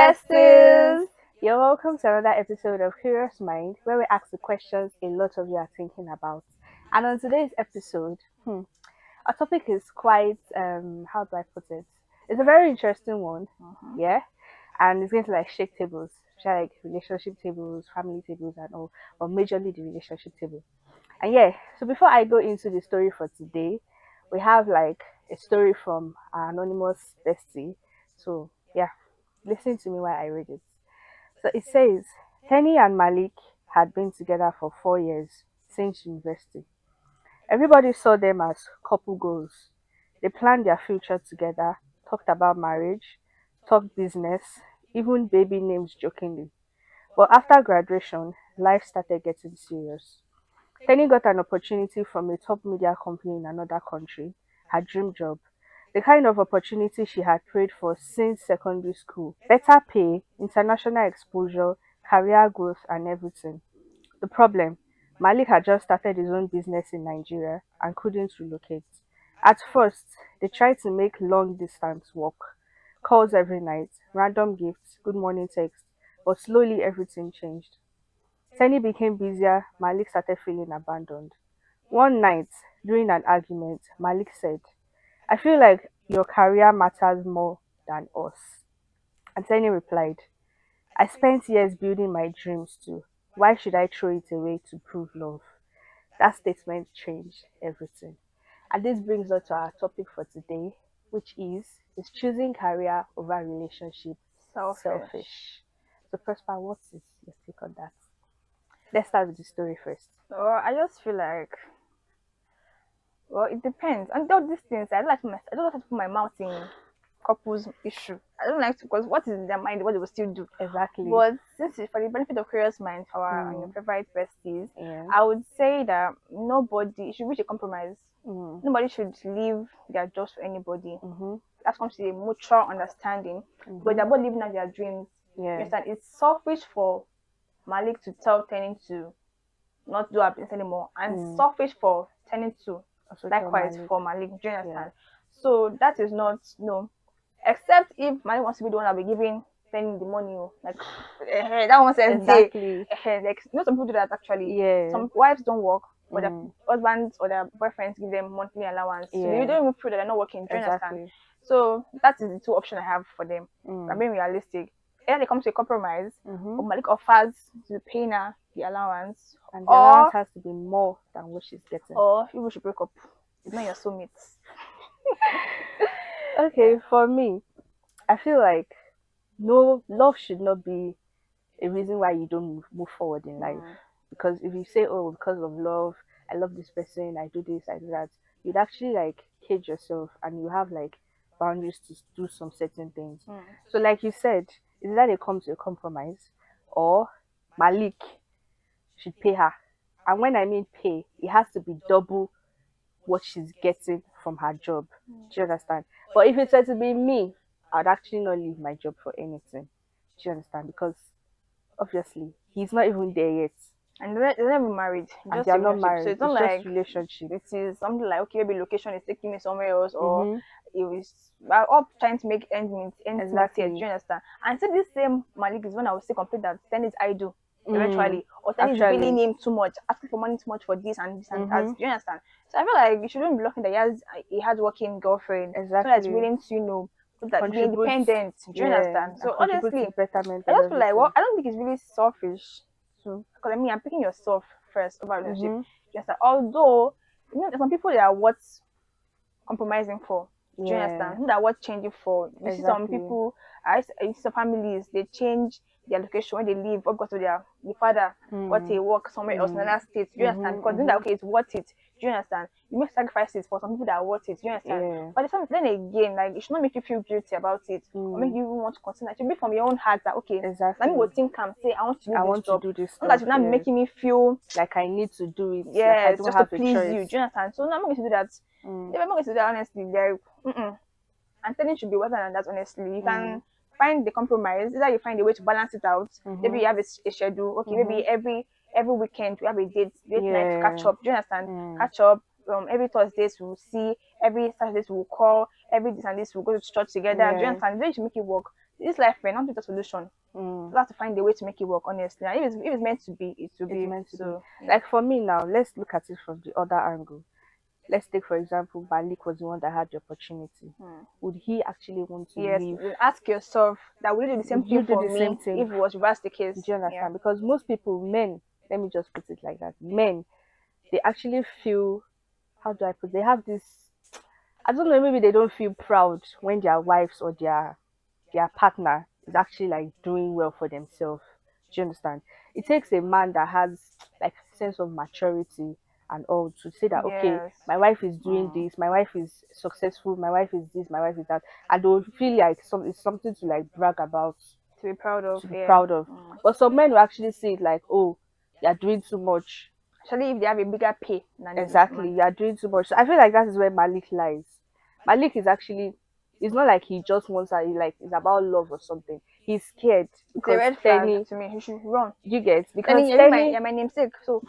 besties. besties. You're welcome to another episode of Curious Mind, where we ask the questions a lot of you are thinking about. And on today's episode, our topic is quite how do I put it? It's a very interesting one, yeah, and it's going to like shake tables, especially like relationship tables, family tables, and all, but majorly the relationship table. And yeah, so before I go into the story for today, we have like a story from our anonymous bestie. So yeah, listen to me while I read it. So it says Tenny and Malik had been together for 4 years since university. Everybody saw them as couple goals. They planned their future together, talked about marriage, talked business, even baby names jokingly. But after graduation, life started getting serious. Tenny got an opportunity from a top media company in another country, her dream job, the kind of opportunity she had prayed for since secondary school. Better pay, international exposure, career growth, and everything. The problem, Malik had just started his own business in Nigeria and couldn't relocate. At first, they tried to make long distance work, calls every night, random gifts, good morning texts, but slowly everything changed. Tenny became busier, Malik started feeling abandoned. One night, during an argument, Malik said, I feel like your career matters more than us. And Tenny replied, I spent years building my dreams too. Why should I throw it away to prove love? That statement changed everything. And this brings us to our topic for today, which is choosing career over relationship Selfish. selfish? So, Prosper, what is your take on that? Let's start with the story first. Well, I just feel like, well, it depends. And all these things, I don't like to put my mouth in couples issue. I don't like to, because what is in their mind, what they will still do. Exactly. But since it's for the benefit of curious minds, for our and your Mm, favorite besties, yeah. I would say that nobody should reach a compromise. Mm, Nobody should leave their jobs for anybody. mm-hmm, That comes to a mutual understanding. But mm-hmm. they're both living out their dreams. You Yeah. understand? It's selfish for Malik to tell Tenny to not do our business anymore, and Mm. selfish for Tenny to Also tell likewise Malik. for Malik. Do you Yeah. understand? So that is not no. Except if Malik wants to be the one that will be giving Tenny the money, oh. Like that one says day. Exactly. Like some people do that actually. Yeah. Some wives don't work, but their Mm. husbands or their boyfriends give them monthly allowance. So they Yeah. don't even feel that they're not working. Do you understand? Exactly. So that is the two options I have for them. I'm Mm. being realistic. Either they come to a compromise, Mm-hmm. or Malik offers to be paying her the allowance, And the allowance or has to be more than what she's getting. you should break up. It's not your soulmates. Okay, Yeah. for me, I feel like no love should not be a reason why you don't move forward in life. Mm. Because if you say, oh, because of love, I love this person, I do this, I do that, you'd actually like cage yourself and you have like boundaries to do some certain things. Mm. So, like you said, is that it comes to a compromise or Malik should pay her. And when I mean pay, it has to be double what she's getting from her job. Do you understand? But if it were to be me, I'd actually not leave my job for anything. Do you understand? Because obviously he's not even there yet, And they're not even married, and they just a are not relationship. So married. it's not It's just like relationship. it is something like, okay, maybe location is taking me somewhere else, or Mm-hmm. it was well, all trying to make ends meet here. Do Exactly. you understand? And so this same Malik is when I would say complete that Ten is idle Mm. eventually, or Ten is billing Actually. him too much, asking for money too much for this and that. Mm-hmm. Do you understand? So I feel like you shouldn't be lucky that he has working girlfriend, so that's Exactly. willing to put that be Contributes. independent. Do you Yeah, understand? and So contribute to honestly, the betterment I of just feel like, well, everything. I don't think it's really selfish to, because I mean, I'm picking yourself first over relationship. Mm-hmm. Just that, although, there's some people that are worth compromising for. Do you Yeah. understand? Who that worth changing for? You see some Exactly. people, I see some families, they change their location when they leave, or because of the father, what Mm. they work somewhere else in Mm. another state. Do you understand? Mm-hmm. Because then that, Mm-hmm. okay, it's worth it. Do you understand? You make sacrifices for some people that are worth it. Do you understand? Yeah. But then again, like, it should not make you feel guilty about it, or make Mm. you even want to consider. It should be from your own heart that, okay, let me go Exactly. think and say I want to do I this want to job. do this Not that stuff. you're not Yeah. making me feel, Like I need to do it. Like I yes, don't just to have a please you. choice. Do you understand? So no, I'm not going to do that. Mm. If I'm not going to do that, honestly, there, and telling should be better than that. Honestly, you Mm. can find the compromise. Either you find a way to balance it out. Maybe Mhm. you have a schedule. Okay, Mhm. maybe every weekend we have a date night to catch Yeah. up. Do you understand? Mm. Catch up. Every Thursdays we'll see. Every Saturdays we'll call. Every this and this we'll go to church together. Do you Yeah. understand? Then you should make it work. This life may not be the solution. Mm. You have to find a way to make it work, honestly. And if it's meant to be, it will It's be. meant to be. So yeah. Like for me now, let's look at it from the other angle. Let's take for example, Malik was the one that had the opportunity. Hmm. Would he actually want to Yes, leave? you ask yourself that would you do the same Would you thing do for the same me thing? if it was reverse the Do case? you Yeah. understand? Because most people, men, let me just put it like that, men, they actually feel, how do I put, they have this, I don't know, maybe they don't feel proud when their wives or their partner is actually like doing well for themselves. Do you understand? It takes a man that has like sense of maturity and all to say that okay, Yes. my wife is doing Mm. this, my wife is successful, my wife is this, my wife is that, and they will feel like it's something to like brag about, To be proud of, to be yeah. proud of. Mm. But some men will actually see it like, oh, you're doing too much. Especially if they have a bigger pay than the Exactly, man. you are doing too much. So I feel like that is where Malik lies. Malik is actually, it's not like he just wants her, he like it's about love or something. He's scared It's a because red flag Tenny, to me. You should run. you get, because Tenny, Tenny, you're my namesake, so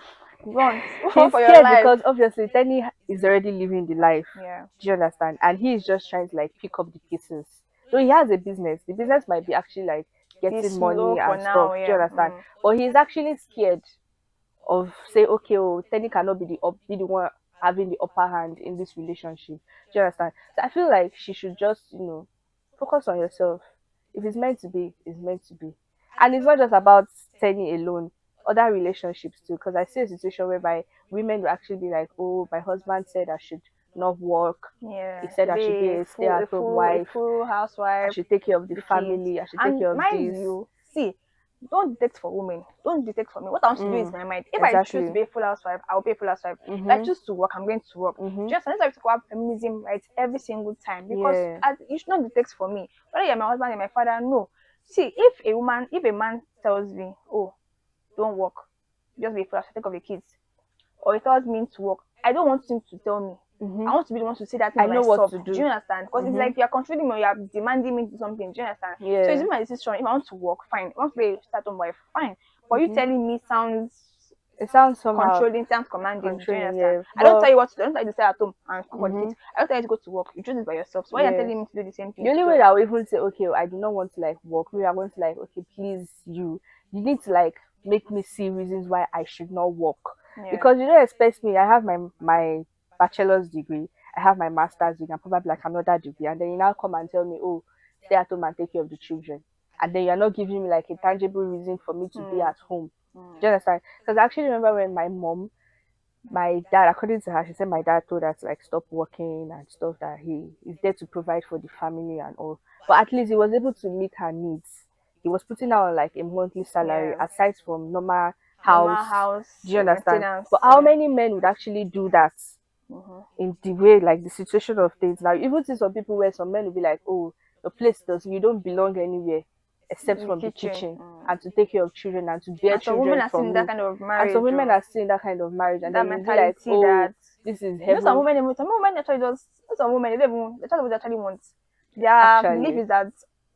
run. Run he's for your scared life. because obviously Tenny is already living the life. Yeah. Do you understand? And he is just trying to like pick up the pieces. So he has a business. The business might be actually like Be getting slow money for and stuff. now, Do you yeah. understand? Mm. But he's actually scared of say, okay, oh, Tenny cannot be the one having the upper hand in this relationship. Do you understand? So I feel like she should just, focus on yourself. If it's meant to be, it's meant to be. And it's not just about Tenny alone, other relationships too. Because I see a situation whereby women will actually be like, oh, my husband said I should not work. He Yeah. said To I be should be a a full, a stay-at-home full, a wife. full I housewife, should take care of the the kids. family. I should take And care of mind this. you, see, don't detect for women. Don't detect for me. What I want to do is Mm, my mind. If I choose to exactly. be a full housewife, I will be a full housewife. If I Mhm. choose to work, I'm going to work. Mhm. Just I need to go up feminism right every single time because Yeah. you should not detect for me. Whether you're my husband or my father, no. See, if a man tells me, oh, don't work, just be a full housewife, take of the kids, or he tells me to work, I don't want him to tell me. I Mhm. want to be the one to say that thing I by know what myself. to Do do. you understand? Because it's Mhm. like you're controlling me or you're demanding me to do something. Do you understand? So it's Yeah. my decision. If I want to work, fine. If I want to be a start-home wife, fine. But you Mhm. telling me sounds It sounds somehow controlling, sounds commanding. Do you controlling, understand? yeah. I don't But tell you what to do. I don't tell you to stay at home and cook for the kids. mhm. I don't tell you to go to work. You choose it by yourself. So why are you Yeah. telling me to do the same The thing? only way So that I will even say, okay, I do not want to like work, maybe I want to like, okay, please you need to like make me see reasons why I should not work. yeah, Because you don't expect me, I have my bachelor's degree, I have my master's degree, and probably like another degree, and then you now come and tell me, oh, stay at home and take care of the children. And then you're not giving me like a tangible reason for me to be mm, at home. Do mm, you understand? Because I actually remember when my dad, according to her, she said my dad told her to like stop working and stuff, that he is there to provide for the family and all. But at least he was able to meet her needs. He was putting out like a monthly salary yeah. aside from normal Normal house. Do house you understand? maintenance. But how Yeah. many men would actually do that Mm-hmm. in the way like the situation of things now? Even see some people where some men will be like, oh, the place does you don't belong anywhere except In the from the kitchen. kitchen, Mm. and to take care of children and to bear And some women children are still from in that me. kind of And some marriage women or are still in that kind of marriage, and that then you'll be like, mentality oh, that this is some heaven. women, actually just some women they don't even that's not what they actually want. Their belief Actually, is that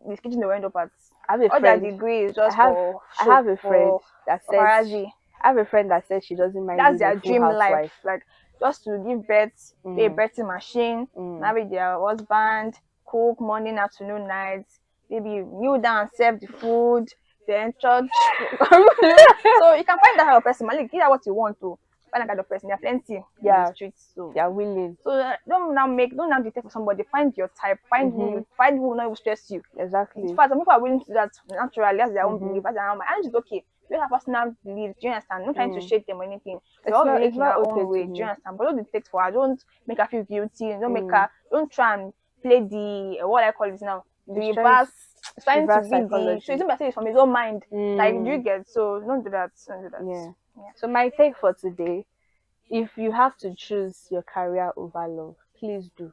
the kitchen they will end up at. I have a All their friend. degree is I just have for I show, have a friend for that says paparazzi. I have a friend that says she doesn't mind That's being a their full dream life. housewife. Like just to give birth, be a Mm, birthing machine, mm. marry their husband, cook morning, afternoon, night, maybe kneel down, serve the food, then church. So you can find that kind of person. Malik, get out what you want to find that kind of person. There are plenty in the Yeah, streets. So they are willing. don't now dictate for somebody. Find your type. Mm-hmm. Find who will not even stress you. In Exactly. fact, some people are willing to do that naturally. That's their own Mm-hmm. belief. That's their own mind. And it's okay. We have personal beliefs. Do you understand? Not trying to Mm. shake them or anything. We're all It's unique in not our okay own to way. Do you me. understand? But don't dictate for her. Don't make her feel guilty. Mm. Don't try and play the what I call it now. The It's trying reverse. It's trying to reverse be the. So it's psychology. not it's from his own mind. Like, do you Mm. get? So don't do that. Don't do that. Yeah. Yeah. So my take for today: if you have to choose your career over love, please do,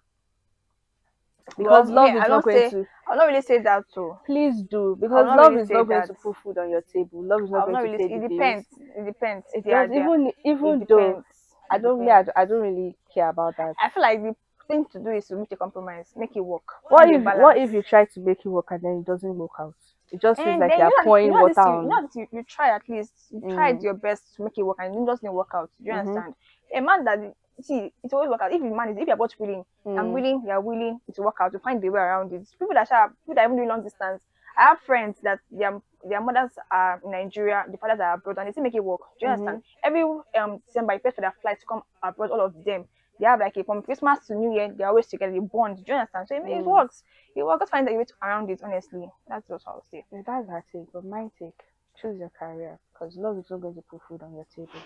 Well, because me, love is not going to. I'll not really say that too. Please do, I'll because not love really is say not going that. to put food on your table. Love is not I'll going not to really. pay the It bills. depends. It depends. It They are does, there. It even though depends. It depends. I don't really care about that. I feel like the thing to do is to reach a compromise, make it work, find a What balance. if you try to make it work and then it doesn't work out? It just feels And like then you're pouring water you on. know this you try at least you tried Mm, your best to make it work and it doesn't work out. Do you mm-hmm, understand? A man that see it's always work out. If you're both willing, I'm mm, willing, you're willing, it's work out. To find the way around it. People that even doing long distance I have friends that their mothers are in Nigeria, the fathers are abroad, and they still make it work. Do you Mm-hmm. understand? Every December, you pay for their flight to come abroad. All of them, they have like a from Christmas to New Year, they're always together. They bond. Do you understand? So it Mm. works. It works. Just find a way around it. Honestly, that's what I'll say. Yeah, that's her take, but my take, choose your career because love is not going to put food on your table.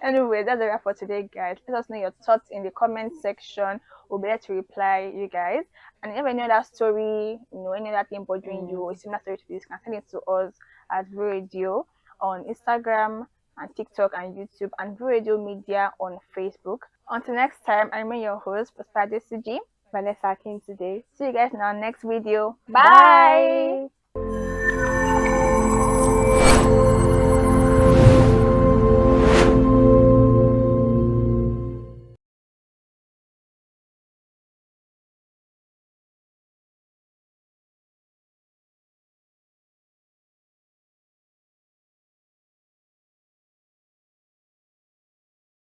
Anyway, that's the wrap for today, guys. Let us know your thoughts in the comment section. We'll be there to reply you guys. And if you have any other story, any other thing bothering you, or Mm. a similar story to this, you can send it to us at View Radio on Instagram and TikTok and YouTube, and View Radio Media on Facebook. Until next time, I'm your host, Prosper Suji. Vanessa came today. See you guys in our next video. Bye. Bye.